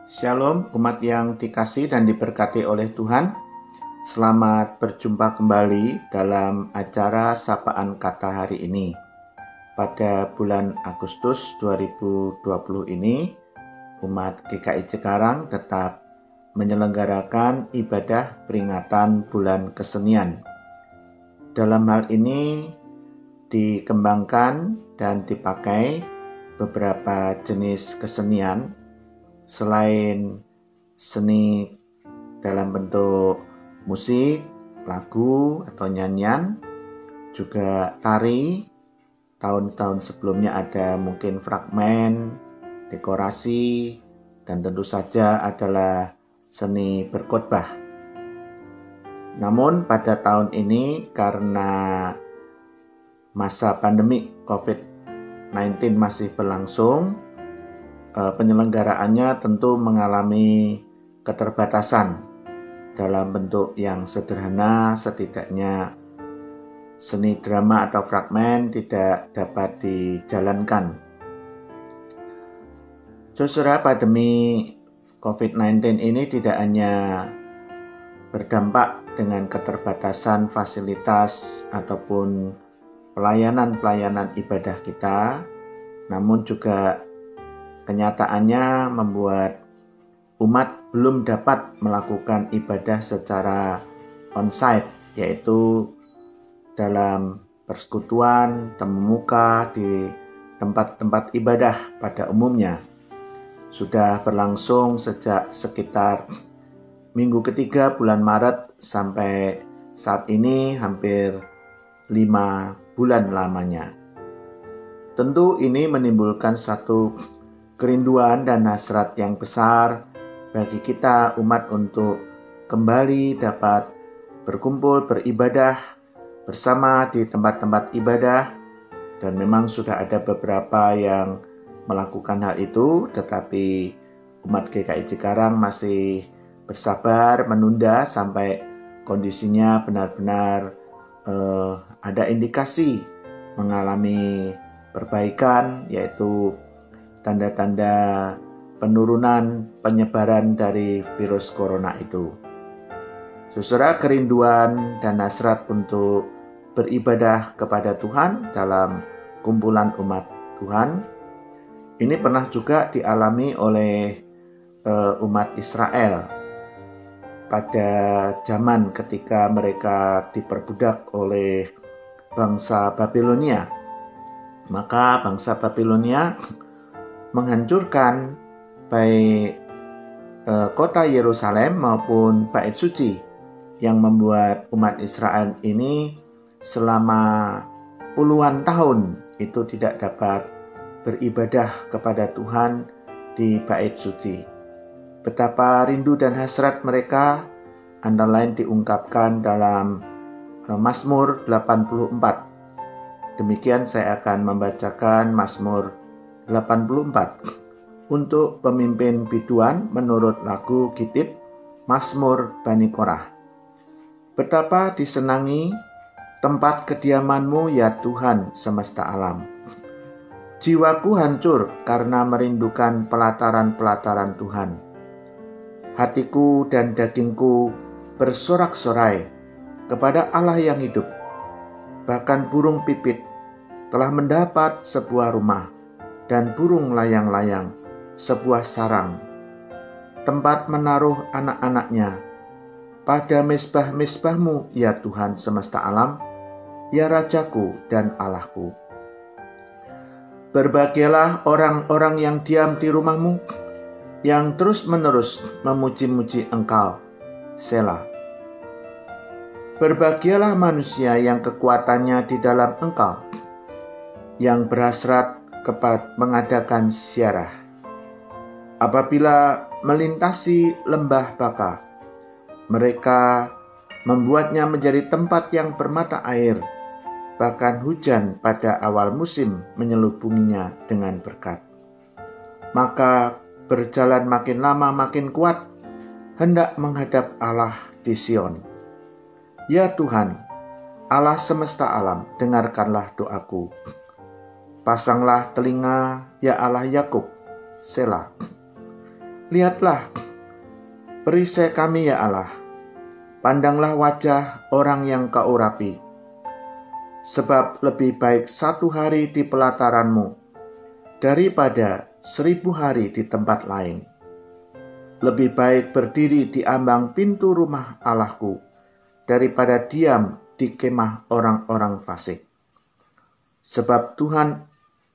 Shalom umat yang dikasih dan diberkati oleh Tuhan. Selamat berjumpa kembali dalam acara Sapaan Kata hari ini. Pada bulan Agustus 2020 ini, umat GKI Cikarang tetap menyelenggarakan ibadah peringatan bulan kesenian. Dalam hal ini dikembangkan dan dipakai beberapa jenis kesenian selain seni dalam bentuk musik, lagu atau nyanyian, juga tari. Tahun-tahun sebelumnya ada mungkin fragmen, dekorasi, dan tentu saja adalah seni berkhotbah. Namun pada tahun ini karena masa pandemi COVID-19 masih berlangsung, penyelenggaraannya tentu mengalami keterbatasan dalam bentuk yang sederhana. Setidaknya seni drama atau fragmen tidak dapat dijalankan. Saudara, pandemi COVID-19 ini tidak hanya berdampak dengan keterbatasan fasilitas ataupun pelayanan ibadah kita, namun juga kenyataannya membuat umat belum dapat melakukan ibadah secara on-site, yaitu dalam persekutuan, temu muka di tempat-tempat ibadah pada umumnya. Sudah berlangsung sejak sekitar minggu ketiga bulan Maret sampai saat ini hampir 5 bulan lamanya. Tentu ini menimbulkan satu kerinduan dan hasrat yang besar bagi kita umat untuk kembali dapat berkumpul beribadah bersama di tempat-tempat ibadah, dan memang sudah ada beberapa yang melakukan hal itu, tetapi umat GKI Cikarang masih bersabar menunda sampai kondisinya benar-benar ada indikasi mengalami perbaikan, yaitu tanda-tanda penurunan penyebaran dari virus corona itu. Saudara, kerinduan dan hasrat untuk beribadah kepada Tuhan dalam kumpulan umat Tuhan ini pernah juga dialami oleh umat Israel pada zaman ketika mereka diperbudak oleh bangsa Babilonia. Maka bangsa Babilonia menghancurkan baik kota Yerusalem maupun bait suci, yang membuat umat Israel ini selama puluhan tahun itu tidak dapat beribadah kepada Tuhan di bait suci. Betapa rindu dan hasrat mereka antara lain diungkapkan dalam Mazmur 84. Demikian saya akan membacakan Mazmur 84 untuk pemimpin biduan menurut lagu Gitip Mazmur Bani Korah. Betapa disenangi tempat kediaman-Mu ya Tuhan semesta alam. Jiwaku hancur karena merindukan pelataran-pelataran Tuhan. Hatiku dan dagingku bersorak-sorai kepada Allah yang hidup. Bahkan burung pipit telah mendapat sebuah rumah, dan burung layang-layang sebuah sarang, tempat menaruh anak-anaknya. Pada mezbah-mezbah-Mu ya Tuhan semesta alam, ya Rajaku dan Allahku. Berbahagialah orang-orang yang diam di rumah-Mu, yang terus-menerus memuji-muji Engkau. Selah. Berbahagialah manusia yang kekuatannya di dalam Engkau, yang berhasrat mengadakan ziarah. Apabila melintasi lembah Baka, mereka membuatnya menjadi tempat yang bermata air. Bahkan hujan pada awal musim menyelubunginya dengan berkat. Maka berjalan makin lama makin kuat, hendak menghadap Allah di Sion. Ya Tuhan, Allah semesta alam, dengarkanlah doaku. Pasanglah telinga, ya Allah Yakub, Selah. Lihatlah perisai kami ya Allah, pandanglah wajah orang yang kau urapi. Sebab lebih baik 1 hari di pelataran-Mu daripada 1000 hari di tempat lain. Lebih baik berdiri di ambang pintu rumah Allahku daripada diam di kemah orang-orang fasik. Sebab Tuhan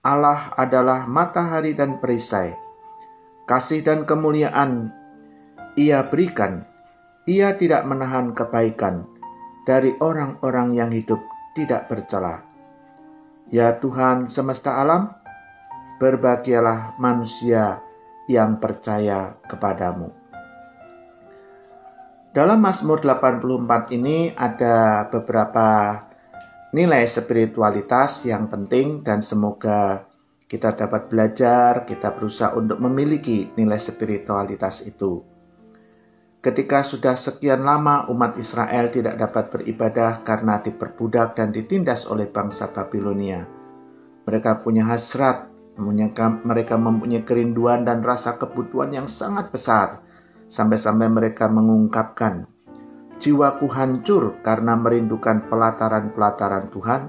Allah adalah matahari dan perisai, kasih dan kemuliaan Ia berikan. Ia tidak menahan kebaikan dari orang-orang yang hidup tidak bercela. Ya Tuhan semesta alam, berbahagialah manusia yang percaya kepadamu. Dalam Mazmur 84 ini ada beberapa nilai spiritualitas yang penting dan semoga kita dapat belajar, kita berusaha untuk memiliki nilai spiritualitas itu. Ketika sudah sekian lama umat Israel tidak dapat beribadah karena diperbudak dan ditindas oleh bangsa Babilonia. Mereka punya hasrat, mereka mempunyai kerinduan dan rasa kebutuhan yang sangat besar. Sampai-sampai mereka mengungkapkan, jiwaku hancur karena merindukan pelataran-pelataran Tuhan.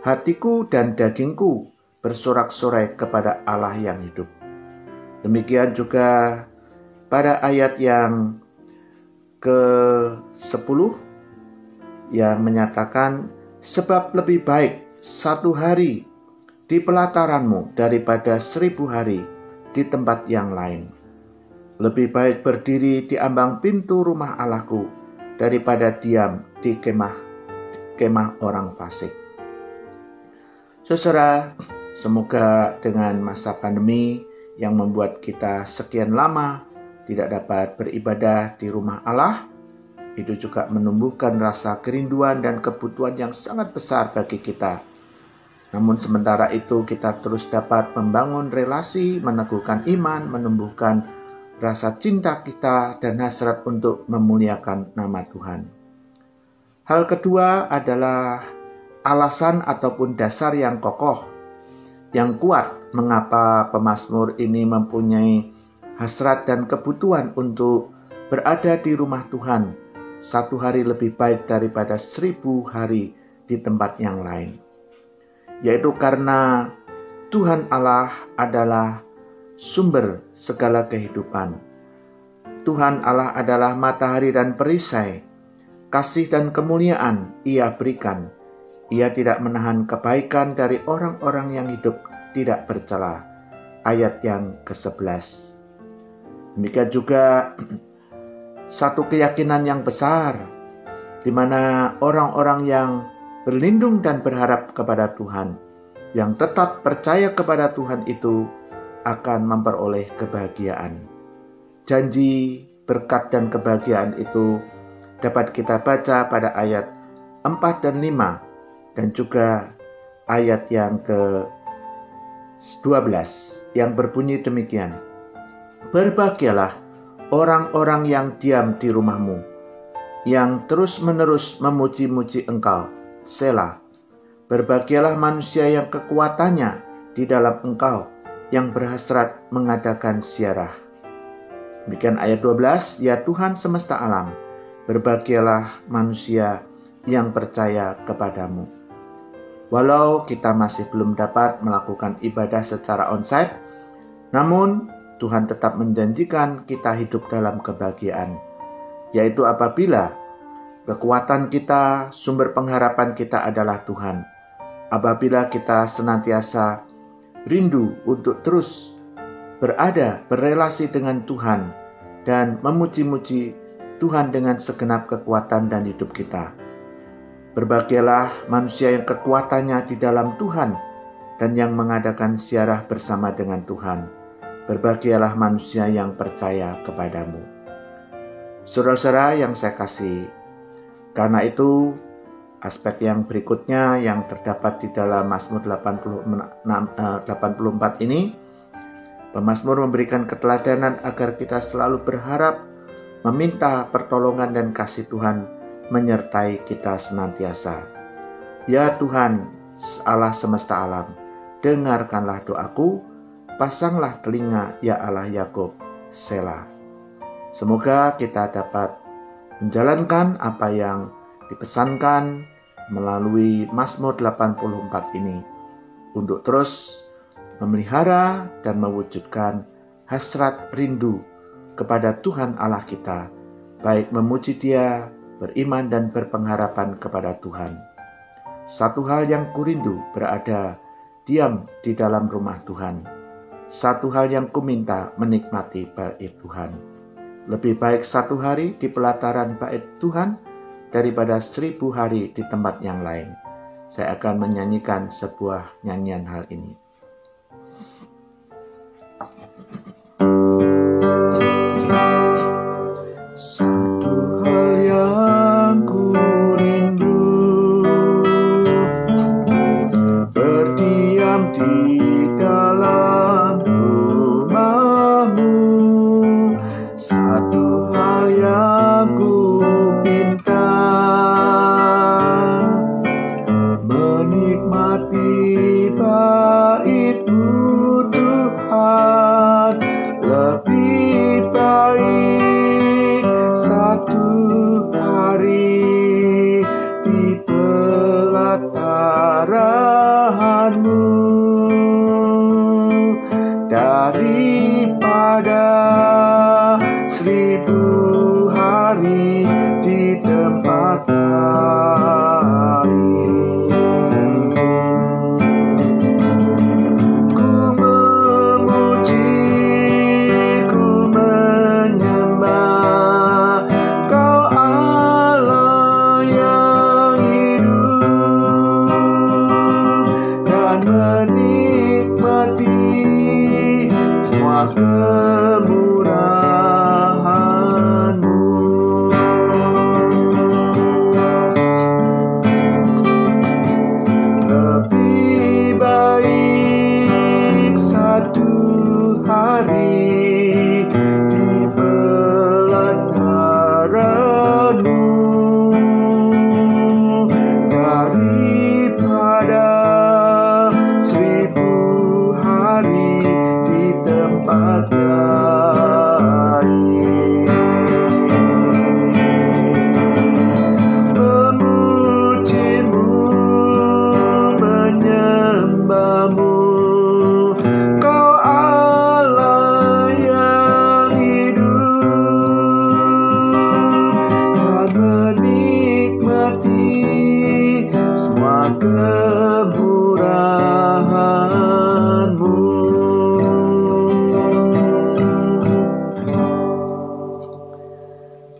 Hatiku dan dagingku bersorak-sorai kepada Allah yang hidup. Demikian juga pada ayat yang ke-10 yang menyatakan, sebab lebih baik 1 hari di pelataran-Mu daripada 1000 hari di tempat yang lain. Lebih baik berdiri di ambang pintu rumah Allahku daripada diam di kemah orang fasik. Saudara, semoga dengan masa pandemi yang membuat kita sekian lama tidak dapat beribadah di rumah Allah, itu juga menumbuhkan rasa kerinduan dan kebutuhan yang sangat besar bagi kita. Namun sementara itu kita terus dapat membangun relasi, meneguhkan iman, menumbuhkan rasa cinta kita dan hasrat untuk memuliakan nama Tuhan. Hal kedua adalah alasan ataupun dasar yang kokoh, yang kuat mengapa pemazmur ini mempunyai hasrat dan kebutuhan untuk berada di rumah Tuhan 1 hari lebih baik daripada 1000 hari di tempat yang lain. Yaitu karena Tuhan Allah adalah sumber segala kehidupan. Tuhan Allah adalah matahari dan perisai, kasih dan kemuliaan Ia berikan. Ia tidak menahan kebaikan dari orang-orang yang hidup tidak bercela. Ayat yang ke-11. Demikian juga satu keyakinan yang besar di mana orang-orang yang berlindung dan berharap kepada Tuhan, yang tetap percaya kepada Tuhan itu akan memperoleh kebahagiaan. Janji, berkat dan kebahagiaan itu dapat kita baca pada ayat 4 dan 5 dan juga ayat yang ke-12 yang berbunyi demikian. Berbahagialah orang-orang yang diam di rumah-Mu, yang terus-menerus memuji-muji Engkau, Selah. Berbahagialah manusia yang kekuatannya di dalam Engkau, yang berhasrat mengadakan ziarah. Demikian ayat 12, ya Tuhan semesta alam, berbahagialah manusia yang percaya kepadamu. Walau kita masih belum dapat melakukan ibadah secara onsite, namun Tuhan tetap menjanjikan kita hidup dalam kebahagiaan, yaitu apabila kekuatan kita, sumber pengharapan kita adalah Tuhan. Apabila kita senantiasa rindu untuk terus berrelasi dengan Tuhan dan memuji-muji Tuhan dengan segenap kekuatan dan hidup kita. Berbahagialah manusia yang kekuatannya di dalam Tuhan dan yang mengadakan ziarah bersama dengan Tuhan. Berbahagialah manusia yang percaya kepadamu. Saudara-saudara yang saya kasih, karena itu aspek yang berikutnya yang terdapat di dalam Mazmur 84 ini, pemazmur memberikan keteladanan agar kita selalu berharap, meminta pertolongan dan kasih Tuhan menyertai kita senantiasa. Ya Tuhan, Allah semesta alam, dengarkanlah doaku, pasanglah telinga ya Allah Yakub, Selah. Semoga kita dapat menjalankan apa yang dipesankan melalui Mazmur 84 ini untuk terus memelihara dan mewujudkan hasrat rindu kepada Tuhan Allah kita, baik memuji Dia, beriman dan berpengharapan kepada Tuhan. Satu hal yang kurindu berada diam di dalam rumah Tuhan. Satu hal yang kuminta menikmati bait Tuhan. Lebih baik 1 hari di pelataran bait Tuhan daripada 1000 hari di tempat yang lain. Saya akan menyanyikan sebuah nyanyian hal ini. Satu hal yang kurindu, berdiam di dalam rumah-Mu. Satu hal yang kupinta, menikmati bait-Mu Tuhan. Lebih baik 1 hari di pelataran-Mu daripada 1000 hari di tempat lain. Ku memuji, ku menyembah Kau Allah yang hidup, dan menikmati semua kemurahan-Mu. Lebih baik 1 hari di pelataran-Mu daripada 1000 hari di tempat lain. Memuji-Mu, menyembah-Mu, Kau Allah yang hidup, dan menikmati semua kemurahan-Mu.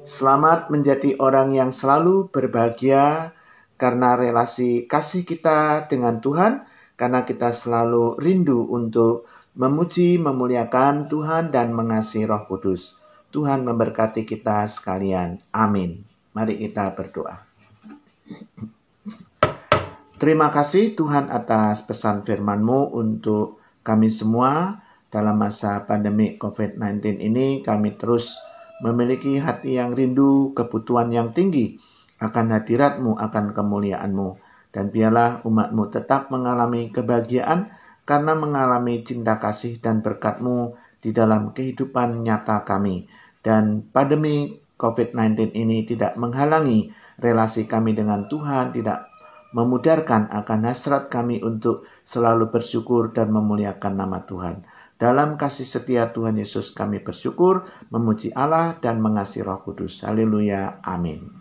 Selamat menjadi orang yang selalu berbahagia karena relasi kasih kita dengan Tuhan, karena kita selalu rindu untuk memuji, memuliakan Tuhan dan mengasihi Roh Kudus. Tuhan memberkati kita sekalian. Amin. Mari kita berdoa. Terima kasih Tuhan atas pesan firman-Mu untuk kami semua dalam masa pandemi COVID-19 ini. Kami terus memiliki hati yang rindu, kebutuhan yang tinggi akan hadirat-Mu, akan kemuliaan-Mu. Dan biarlah umat-Mu tetap mengalami kebahagiaan karena mengalami cinta kasih dan berkat-Mu di dalam kehidupan nyata kami. Dan pandemi COVID-19 ini tidak menghalangi relasi kami dengan Tuhan, tidak memudarkan akan hasrat kami untuk selalu bersyukur dan memuliakan nama Tuhan. Dalam kasih setia Tuhan Yesus kami bersyukur, memuji Allah dan mengasihi Roh Kudus. Haleluya. Amin.